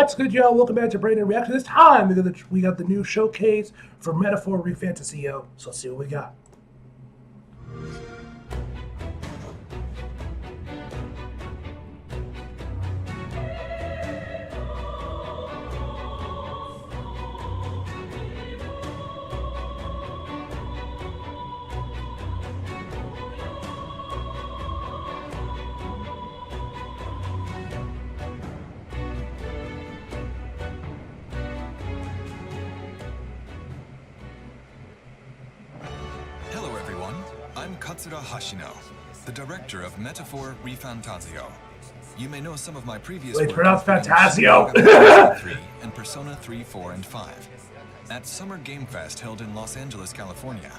What's good, y'all? Welcome back to Brandon Reaction. This time we got the new showcase for Metaphor ReFantazio. So let's see what we got. Hello everyone, I'm Katsura Hashino, the director of Metaphor ReFantazio. You may know some of my previous work. Pronounce Fantasio. 3 and Persona 3, 4, and 5. At Summer Game Fest held in Los Angeles, California,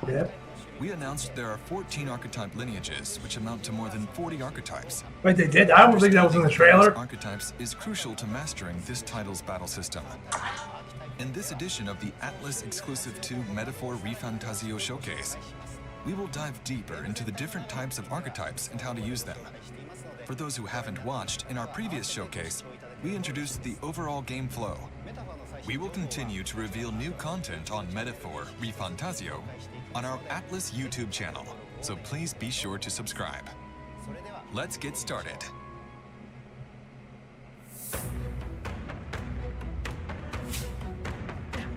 we announced there are 14 archetype lineages, which amount to more than 40 archetypes. Wait, they did? I don't think that was in the trailer. Archetypes is crucial to mastering this title's battle system. In this edition of the Atlus exclusive to Metaphor ReFantazio showcase, we will dive deeper into the different types of archetypes and how to use them. For those who haven't watched, in our previous showcase, we introduced the overall game flow. We will continue to reveal new content on Metaphor ReFantazio on our Atlus YouTube channel, so please be sure to subscribe. Let's get started.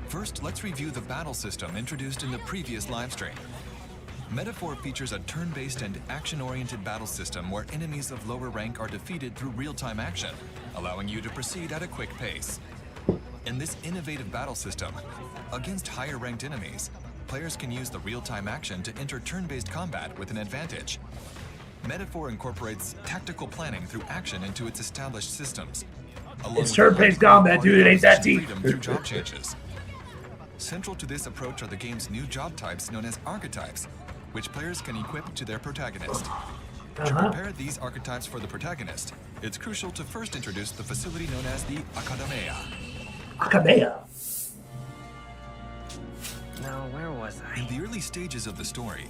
First, let's review the battle system introduced in the previous livestream. Metaphor features a turn-based and action-oriented battle system where enemies of lower rank are defeated through real-time action, allowing you to proceed at a quick pace. In this innovative battle system, against higher-ranked enemies, players can use the real-time action to enter turn-based combat with an advantage. Metaphor incorporates tactical planning through action into its established systems. It's turn-based combat, dude. It ain't that deep. Through job changes. Central to this approach are the game's new job types known as archetypes, which players can equip to their protagonist. To prepare these archetypes for the protagonist, it's crucial to first introduce the facility known as the Academia. Academia. Now, where was I? In the early stages of the story,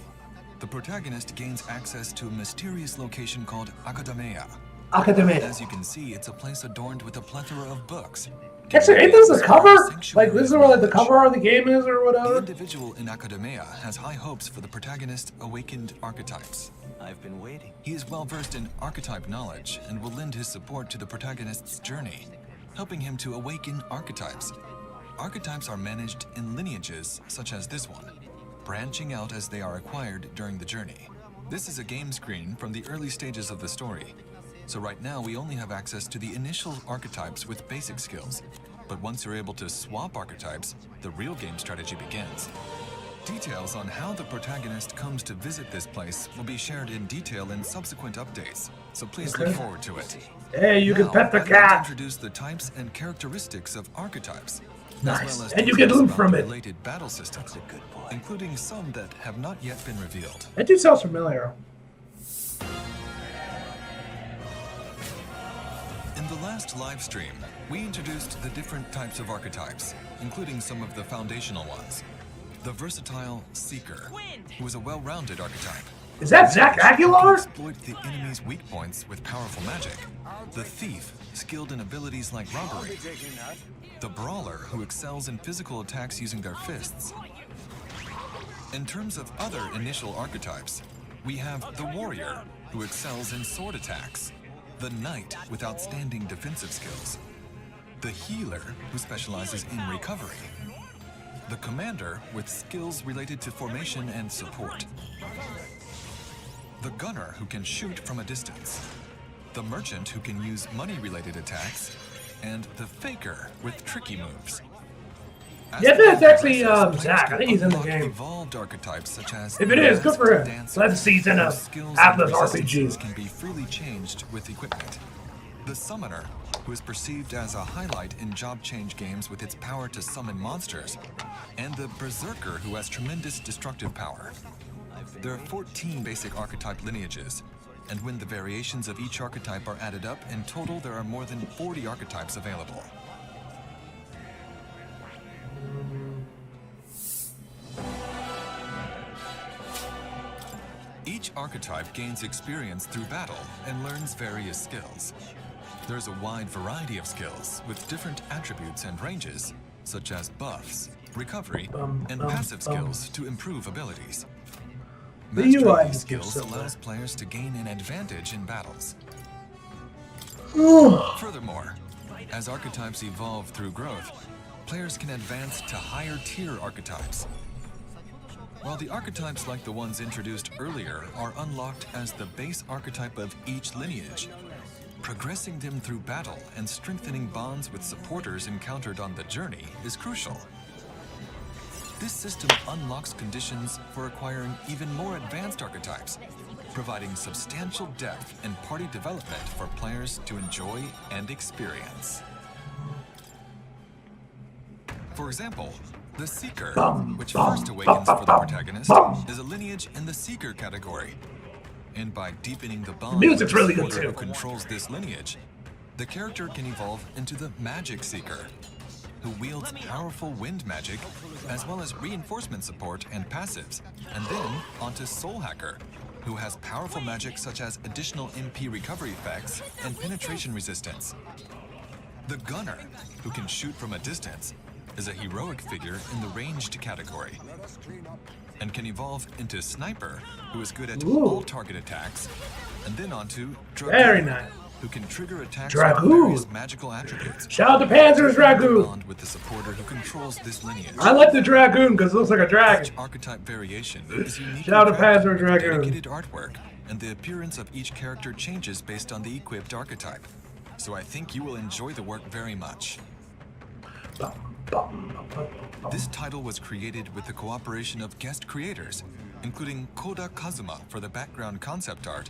the protagonist gains access to a mysterious location called Academia. Academia. As you can see, it's a place adorned with a plethora of books. Actually, ain't this the cover? Like, this is where like the cover of the game is or whatever? The individual in Academia has high hopes for the protagonist's awakened archetypes. I've been waiting. He is well versed in archetype knowledge and will lend his support to the protagonist's journey, helping him to awaken archetypes. Archetypes are managed in lineages such as this one, branching out as they are acquired during the journey. This is a game screen from the early stages of the story. So right now we only have access to the initial archetypes with basic skills. But once you're able to swap archetypes, the real game strategy begins. Details on how the protagonist comes to visit this place will be shared in detail in subsequent updates, so please look forward to it. Hey, you can pet the I'd like cat. to introduce the types and characteristics of archetypes. Nice. As well as And you get details loot about from the it. related battle systems, including some that have not yet been revealed. That dude sounds familiar. In the last live stream, we introduced the different types of archetypes, including some of the foundational ones. The versatile Seeker, who is a well-rounded archetype. Is that Zach Aguilar? Exploit the enemy's weak points with powerful magic. The Thief, skilled in abilities like robbery. The Brawler, who excels in physical attacks using their fists. In terms of other initial archetypes, we have the Warrior, who excels in sword attacks. The Knight, with outstanding defensive skills. The Healer, who specializes in recovery. The Commander, with skills related to formation and support. The Gunner, who can shoot from a distance. The Merchant, who can use money-related attacks. And the Faker, with tricky moves. Yeah, that's actually Zach. I think he's in the game. Evolved archetypes such as If it is, good for him. So that's season of Atlus RPG. Can be freely changed with equipment. The Summoner, who is perceived as a highlight in job change games with its power to summon monsters, and the Berserker, who has tremendous destructive power. There are 14 basic archetype lineages, and when the variations of each archetype are added up, in total there are more than 40 archetypes available. Each archetype gains experience through battle and learns various skills. There's a wide variety of skills with different attributes and ranges, such as buffs, recovery, and passive skills to improve abilities. The Mastering UI these is skills so bad. allows players to gain an advantage in battles. Furthermore, as archetypes evolve through growth, players can advance to higher tier archetypes. While the archetypes like the ones introduced earlier are unlocked as the base archetype of each lineage, progressing them through battle and strengthening bonds with supporters encountered on the journey is crucial. This system unlocks conditions for acquiring even more advanced archetypes, providing substantial depth and party development for players to enjoy and experience. For example, the Seeker, which first awakens for the protagonist, is a lineage in the Seeker category. And by deepening the bond with music's the really good supporter too. who controls this lineage, the character can evolve into the Magic Seeker, who wields powerful wind magic, as well as reinforcement support and passives, and then onto Soul Hacker, who has powerful magic such as additional MP recovery effects and penetration resistance. The Gunner, who can shoot from a distance, is a heroic figure in the ranged category, and can evolve into Sniper, who is good at all target attacks, and then onto Dragoon, Very nice. who can trigger attacks Dragoon. with various magical attributes. Shout out to Panzer's Dragoon. Bond with the supporter who controls this lineage. I like the Dragoon because it looks like a Each dragon. archetype variation is uniquely Shout out to crafted Panzer with Dragoon. dedicated artwork, and the appearance of each character changes based on the equipped archetype. So I think you will enjoy the work very much. This title was created with the cooperation of guest creators, including Koda Kazuma for the background concept art,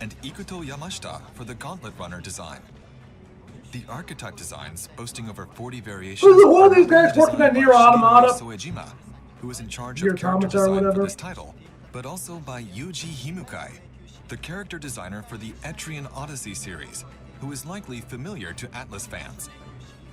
and Ikuto Yamashita for the Gauntlet Runner design. The archetype designs, boasting over 40 variations, Who's the one of these are guys working on designed Nier by Automata? Shigeru Soejima, who is in charge Nier of character Automata or design whatever? for this title, but also by Yuji Himukai, the character designer for the Etrian Odyssey series, who is likely familiar to Atlus fans.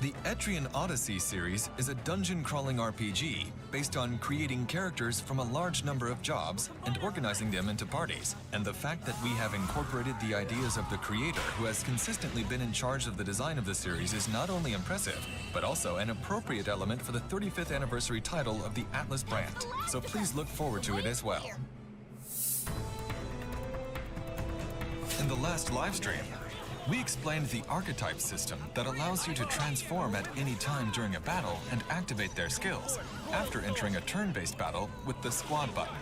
The Etrian Odyssey series is a dungeon-crawling RPG based on creating characters from a large number of jobs and organizing them into parties. And the fact that we have incorporated the ideas of the creator who has consistently been in charge of the design of the series is not only impressive, but also an appropriate element for the 35th anniversary title of the Atlus brand. So please look forward to it as well. In the last livestream, we explained the archetype system that allows you to transform at any time during a battle and activate their skills after entering a turn-based battle with the squad button.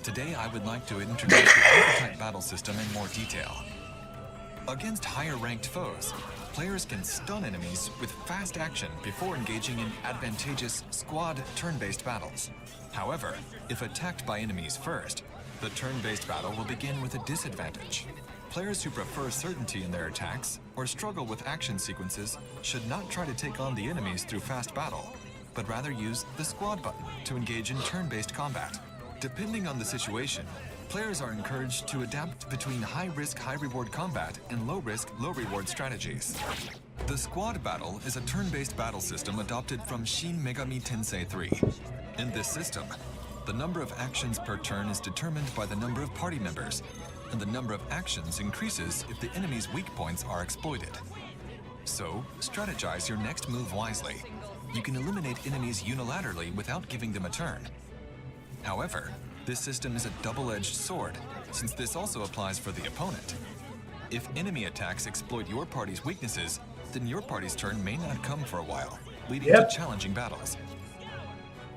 Today I would like to introduce the archetype battle system in more detail. Against higher-ranked foes, players can stun enemies with fast action before engaging in advantageous squad turn-based battles. However, if attacked by enemies first, the turn-based battle will begin with a disadvantage. Players who prefer certainty in their attacks or struggle with action sequences should not try to take on the enemies through fast battle, but rather use the squad button to engage in turn-based combat. Depending on the situation, players are encouraged to adapt between high-risk, high-reward combat and low-risk, low-reward strategies. The squad battle is a turn-based battle system adopted from Shin Megami Tensei 3. In this system, the number of actions per turn is determined by the number of party members, and the number of actions increases if the enemy's weak points are exploited. So, strategize your next move wisely. You can eliminate enemies unilaterally without giving them a turn. However, this system is a double-edged sword, since this also applies for the opponent. If enemy attacks exploit your party's weaknesses, then your party's turn may not come for a while, leading to challenging battles.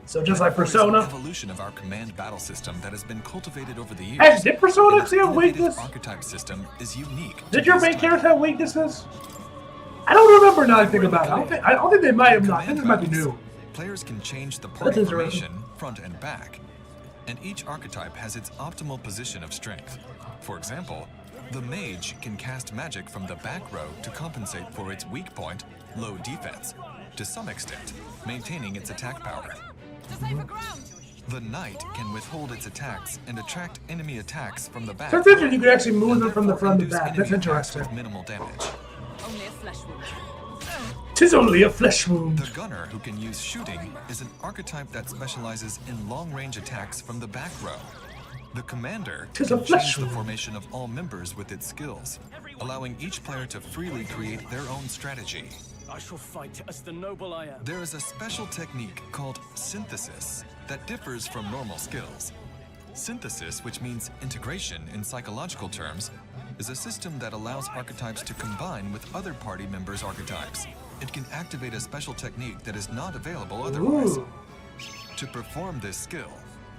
So just like Metaphor is Persona. an evolution of our command battle system that has been cultivated over the years. Hey, did Persona And this have innovative weakness? archetype system is unique. to Did your this main type. character have weaknesses? I don't remember now that I think about it. I don't think they might have not. I think this might be new. Players can change the party That's interesting. formation, front and back, and each archetype has its optimal position of strength. For example, the mage can cast magic from the back row to compensate for its weak point, low defense, to some extent, maintaining its attack power. The knight can withhold its attacks and attract enemy attacks from the back. So it's interesting you could actually move and them from the therefore front to induce back. That's enemy attacks interesting. with minimal damage. Only a flesh wound. 'Tis only a flesh wound. The gunner, who can use shooting, is an archetype that specializes in long-range attacks from the back row. The commander 'Tis a can flesh change the wound. formation of all members with its skills. allowing each player to freely create their own strategy. I shall fight as the noble I am. There is a special technique called synthesis that differs from normal skills. Synthesis, which means integration in psychological terms, is a system that allows archetypes to combine with other party members' archetypes. It can activate a special technique that is not available otherwise. Ooh. To perform this skill,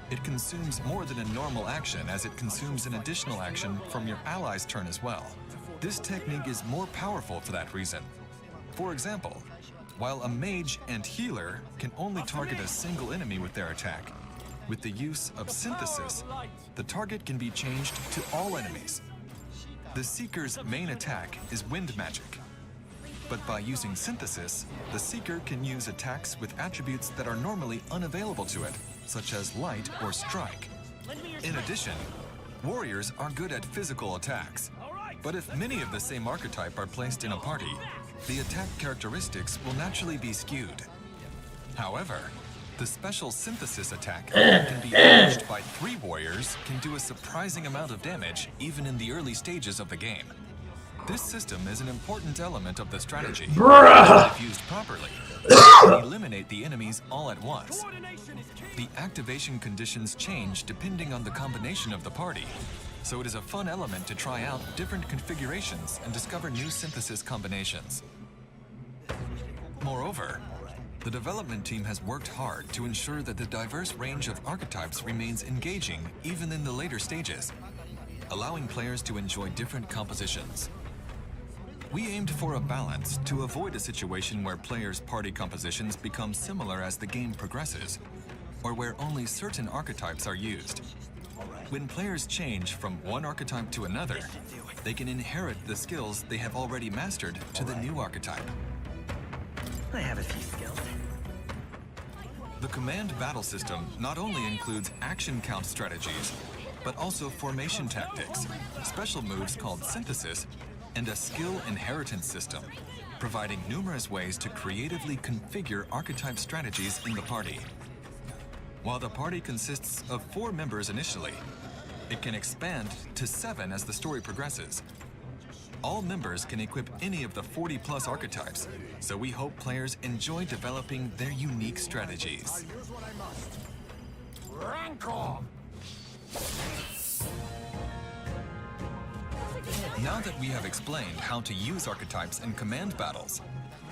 it consumes more than a normal action, as it consumes an additional action from your ally's turn as well. This technique is more powerful for that reason. For example, while a mage and healer can only target a single enemy with their attack, with the use of synthesis, the target can be changed to all enemies. The Seeker's main attack is wind magic. But by using synthesis, the Seeker can use attacks with attributes that are normally unavailable to it, such as light or strike. In addition, warriors are good at physical attacks. But if many of the same archetype are placed in a party, the attack characteristics will naturally be skewed. However, the special synthesis attack that can be managed by 3 warriors can do a surprising amount of damage even in the early stages of the game. This system is an important element of the strategy. Bruh. If used properly, it can eliminate the enemies all at once. The activation conditions change depending on the combination of the party, so it is a fun element to try out different configurations and discover new synthesis combinations. Moreover, the development team has worked hard to ensure that the diverse range of archetypes remains engaging even in the later stages, allowing players to enjoy different compositions. We aimed for a balance to avoid a situation where players' party compositions become similar as the game progresses, or where only certain archetypes are used. When players change from one archetype to another, they can inherit the skills they have already mastered to the new archetype. I have a few skills. The command battle system not only includes action count strategies, but also formation tactics, special moves called synthesis, and a skill inheritance system, providing numerous ways to creatively configure archetype strategies in the party. While the party consists of 4 members initially, it can expand to 7 as the story progresses. All members can equip any of the 40+ archetypes, so we hope players enjoy developing their unique strategies. Now that we have explained how to use archetypes in command battles,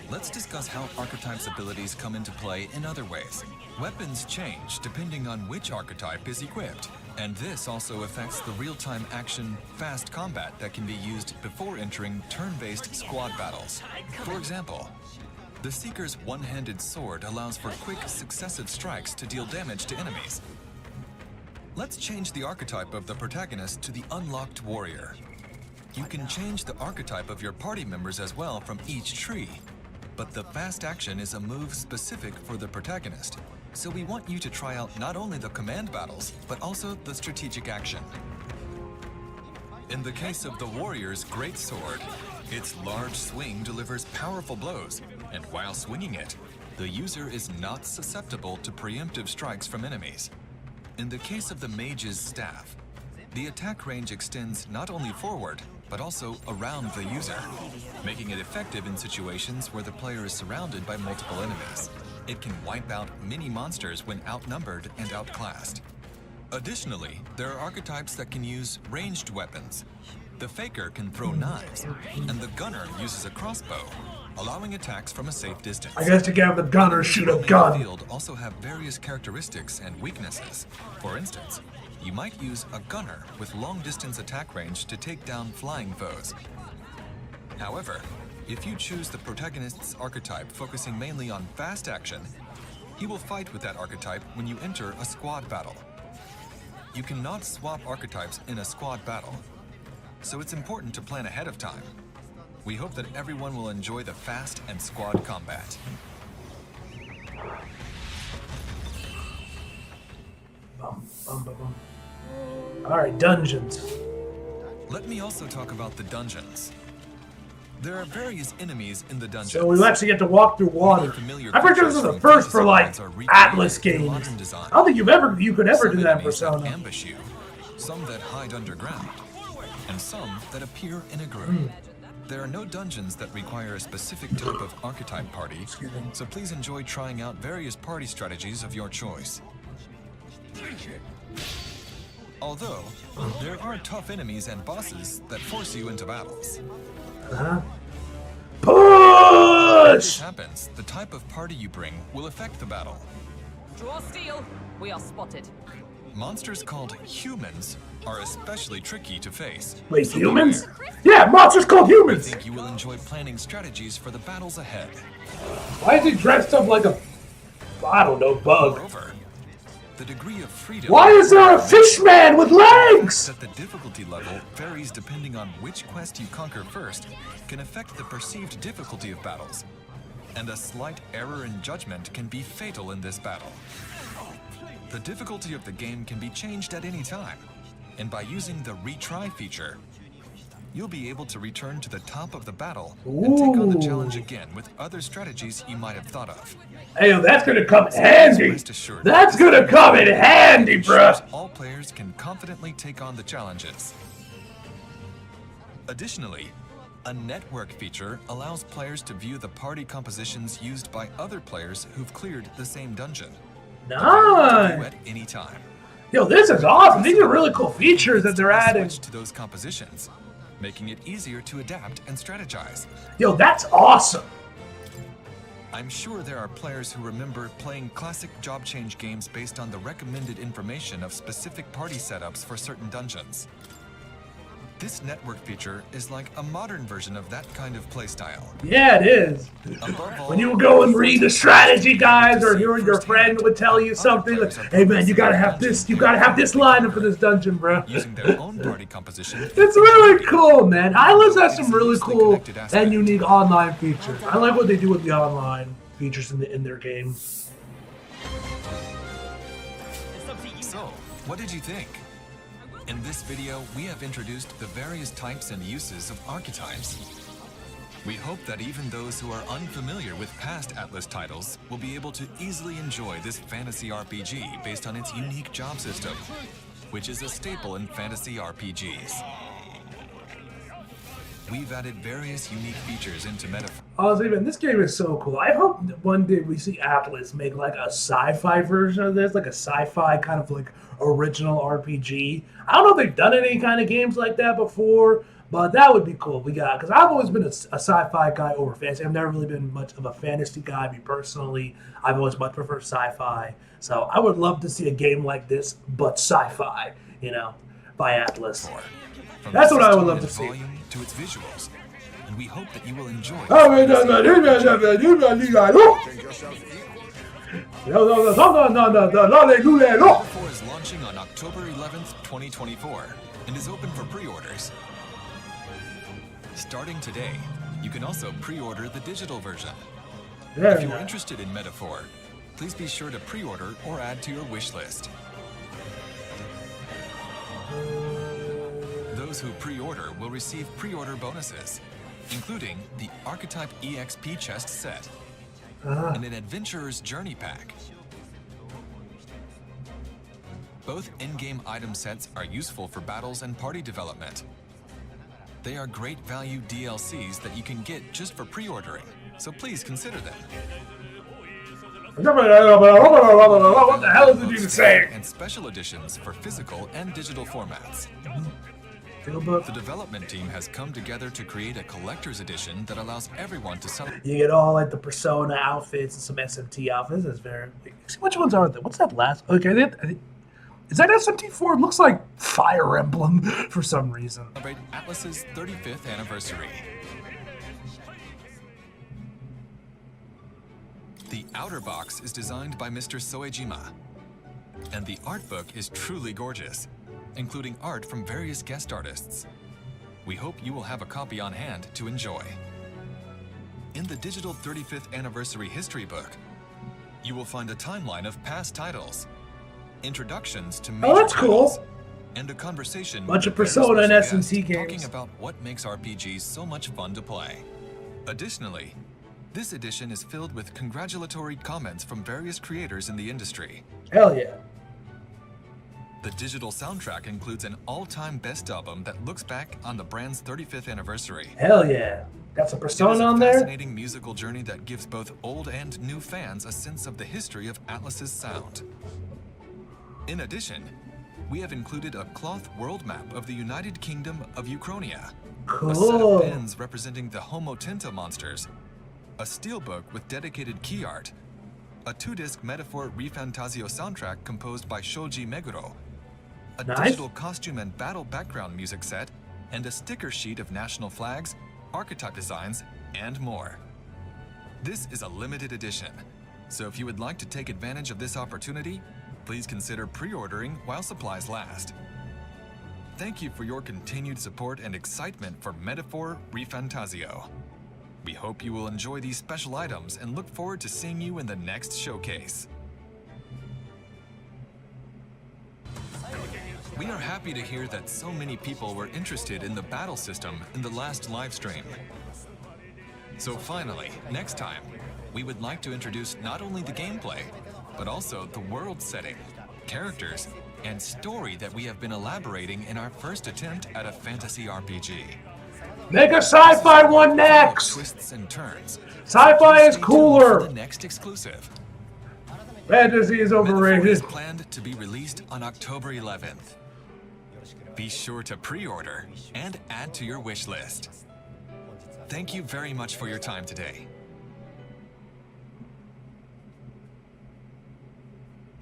let's discuss how archetypes' abilities come into play in other ways. Weapons change depending on which archetype is equipped, and this also affects the real-time action fast combat that can be used before entering turn-based squad battles. For example, the Seeker's one-handed sword allows for quick, successive strikes to deal damage to enemies. Let's change the archetype of the protagonist to the unlocked warrior. You can change the archetype of your party members as well from each tree, but the fast action is a move specific for the protagonist, so we want you to try out not only the command battles, but also the strategic action. In the case of the warrior's great sword, its large swing delivers powerful blows, and while swinging it, the user is not susceptible to preemptive strikes from enemies. In the case of the mage's staff, the attack range extends not only forward, but also around the user, making it effective in situations where the player is surrounded by multiple enemies. It can wipe out many monsters when outnumbered and outclassed. Additionally, there are archetypes that can use ranged weapons. The Faker can throw knives, and the Gunner uses a crossbow, allowing attacks from a safe distance. I guess to have the gunner shoot a gun. The field also have various characteristics and weaknesses. For instance, you might use a gunner with long-distance attack range to take down flying foes. However, if you choose the protagonist's archetype focusing mainly on fast action, he will fight with that archetype when you enter a squad battle. You cannot swap archetypes in a squad battle, so it's important to plan ahead of time. We hope that everyone will enjoy the fast and squad combat. Alright, dungeons. Let me also talk about the dungeons. There are various enemies in the dungeons. So we actually get to walk through water. I think this is the first for like Atlas games. I don't think you could ever do that in Persona. Ambush you, some that hide underground. and some that appear in a group. There are no dungeons that require a specific type of archetype party, so please enjoy trying out various party strategies of your choice. Although, there are tough enemies and bosses that force you into battles. When this Push! happens, the type of party you bring will affect the battle. Draw steel. We are spotted. Monsters called humans are especially tricky to face. Wait, So humans? beware. Yeah, monsters called I humans! think you will enjoy planning strategies for the battles ahead. Why is he dressed up like a, I don't know, bug? Moreover, the degree of freedom. Why is there a fish man with legs? That the difficulty level varies depending on which quest you conquer first can affect the perceived difficulty of battles. And a slight error in judgment can be fatal in this battle. The difficulty of the game can be changed at any time, and by using the retry feature, you'll be able to return to the top of the battle and take on the challenge again with other strategies you might have thought of. Hey, yo, that's gonna come handy. Rest assured, That's gonna come in handy, bruh. all players can confidently take on the challenges. Additionally, a network feature allows players to view the party compositions used by other players who've cleared the same dungeon. Nice. At any time. Yo, this is awesome. These are really cool features that they're adding. Switch to those compositions, making it easier to adapt and strategize. Yo, that's awesome. I'm sure there are players who remember playing classic job change games based on the recommended information of specific party setups for certain dungeons. This network feature is like a modern version of that kind of playstyle. Yeah, it is. Above all, When you go and read the strategy guides, or your friend would tell you something like, "Hey man, you gotta have this lineup for this dungeon, bro." using their own party composition. It's really cool, man. Atlas has some really cool and unique online features. I like what they do with the online features in their game. So, what did you think? In this video, we have introduced the various types and uses of archetypes. We hope that even those who are unfamiliar with past Atlas titles will be able to easily enjoy this fantasy RPG based on its unique job system, which is a staple in fantasy RPGs. We've added various unique features into Metaphor. Honestly, man, this game is so cool. I hope that one day we see Atlas make like a sci-fi version of this, like a sci-fi kind of like original RPG. I don't know if they've done any kind of games like that before, but that would be cool. Because I've always been a sci-fi guy over fantasy. I've never really been much of a fantasy guy, me personally. I've always much preferred sci-fi. So I would love to see a game like this, but sci-fi, by Atlas. From That's the what I would system love and to see. volume to its visuals, and we hope that you will enjoy. Metaphor is launching on October 11th, 2024, and is open for pre-orders. Starting today, you can also pre-order the digital version. If you are interested in Metaphor, please be sure to pre-order or add to your wish list. Those who pre-order will receive pre-order bonuses, including the Archetype EXP chest set and an Adventurer's Journey pack. Both in-game item sets are useful for battles and party development. They are great value DLCs that you can get just for pre-ordering, so please consider them. What the hell is it even saying? And special editions for physical and digital formats. The development team has come together to create a collector's edition that allows everyone to celebrate. You get all like the Persona outfits and some SMT outfits. That's very. Which ones are they? What's that last? Okay, is that SMT4? It looks like Fire Emblem for some reason. Celebrate Atlus's 35th anniversary. The outer box is designed by Mr. Soejima, and the art book is truly gorgeous, including art from various guest artists. We hope you will have a copy on hand to enjoy. In the digital 35th anniversary history book, you will find a timeline of past titles, introductions to major that's cool. titles, and a conversation Bunch with of very Persona and special SMT guests games. talking about what makes RPGs so much fun to play. Additionally, this edition is filled with congratulatory comments from various creators in the industry. Hell yeah. The digital soundtrack includes an all-time best album that looks back on the brand's 35th anniversary. Hell yeah. Got some It is Persona a on there. fascinating musical journey that gives both old and new fans a sense of the history of Atlus's sound. In addition, we have included a cloth world map of the United Kingdom of Uchronia, a set Cool. of pins representing the Homo Tinta monsters, a steelbook with dedicated key art, a 2-disc Metaphor ReFantazio soundtrack composed by Shoji Meguro, a Nice. digital costume and battle background music set, and a sticker sheet of national flags, archetype designs, and more. This is a limited edition, so if you would like to take advantage of this opportunity, please consider pre-ordering while supplies last. Thank you for your continued support and excitement for Metaphor ReFantazio. We hope you will enjoy these special items and look forward to seeing you in the next showcase. We are happy to hear that so many people were interested in the battle system in the last live stream. So finally, next time, we would like to introduce not only the gameplay, but also the world setting, characters, and story that we have been elaborating in our first attempt at a fantasy RPG. Make a sci-fi one next. Twists and turns. Sci-fi is Stay tuned cooler. for the next exclusive. Fantasy is Metaphor overrated. is planned to be released on October 11th. Be sure to pre-order and add to your wish list. Thank you very much for your time today.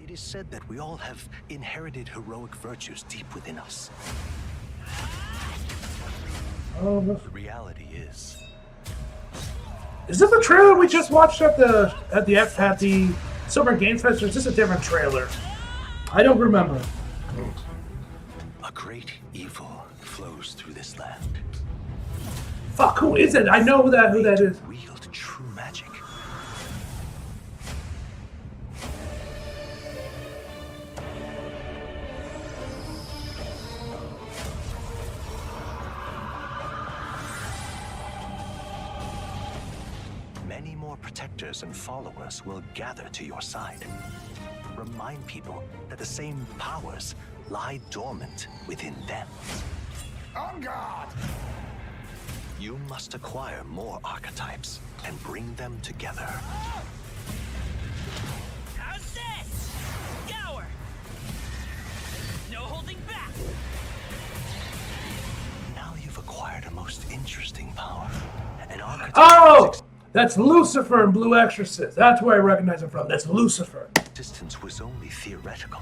It is said that we all have inherited heroic virtues deep within us. Oh, no. The reality is, Is this the trailer we just watched at the Summer Games Fest, or is this a different trailer? I don't remember. a great evil flows through this land. Fuck, who is it? I know who that is. Wield true magic. Many more protectors and followers will gather to your side. Remind people that the same powers lie dormant within them. On guard! You must acquire more archetypes and bring them together. How's this? Gower! No holding back! Now you've acquired a most interesting power. An archetype Oh! whose That's Lucifer in Blue Exorcist. That's where I recognize him from. That's Lucifer. existence was only theoretical.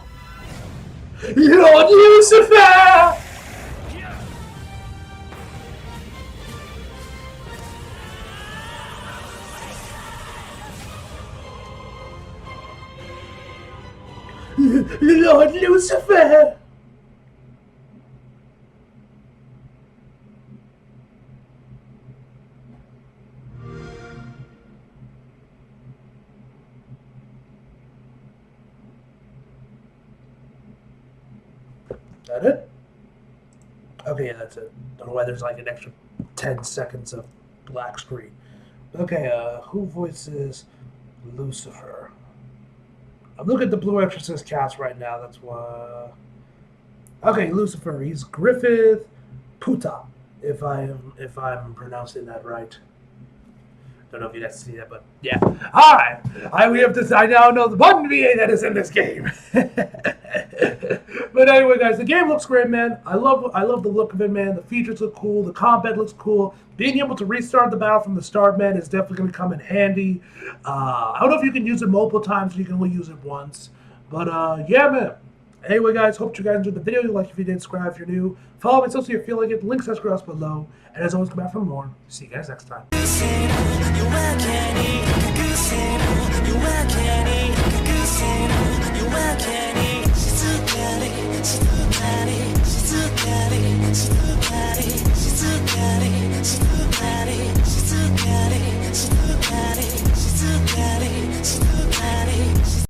Lord Lucifer! Lord Lucifer! That it? Okay, yeah, that's it. Don't know why there's like an extra 10 seconds of black screen. Okay, who voices Lucifer? I'm looking at the Blue Exorcist cast right now, that's why. Okay, Lucifer, he's Griffith Puta, if I'm pronouncing that right. Don't know if you guys see that, but yeah. Alright! I now know the one VA that is in this game. But anyway, guys, the game looks great, man. I love the look of it, man. The features look cool. The combat looks cool. Being able to restart the battle from the start, man, is definitely going to come in handy. I don't know if you can use it multiple times or you can only use it once. But, yeah, man. Anyway, guys, hope you guys enjoyed the video. Like if you did, subscribe if you're new. Follow me social if you feel like it. Links are across below. And as always, come back for more. See you guys next time. You